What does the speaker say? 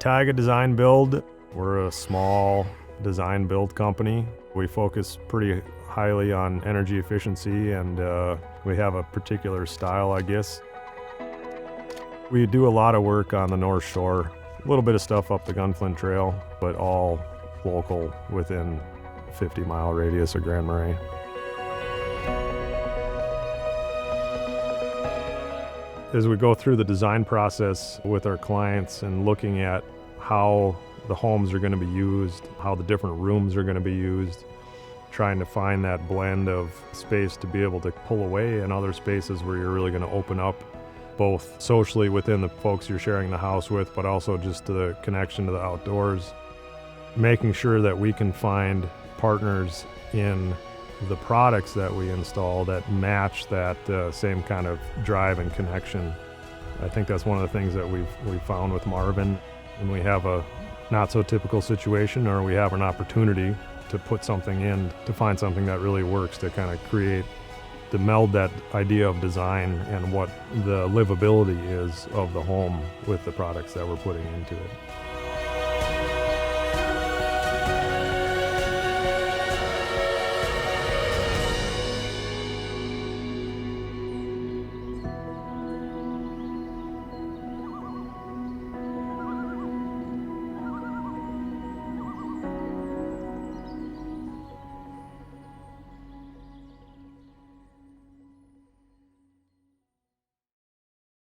Taiga Design Build, we're a small design build company. We focus pretty highly on energy efficiency, and we have a particular style, I guess. We do a lot of work on the North Shore, a little bit of stuff up the Gunflint Trail, but all local within 50-mile radius of Grand Marais. As we go through the design process with our clients and looking at how the homes are going to be used, how the different rooms are going to be used, trying to find that blend of space to be able to pull away and other spaces where you're really going to open up both socially within the folks you're sharing the house with, but also just the connection to the outdoors. Making sure that we can find partners in the products that we install that match that same kind of drive and connection. I think that's one of the things that we've found with Marvin. When we have a not so typical situation, or we have an opportunity to put something in, to find something that really works to kind of create, to meld that idea of design and what the livability is of the home with the products that we're putting into it.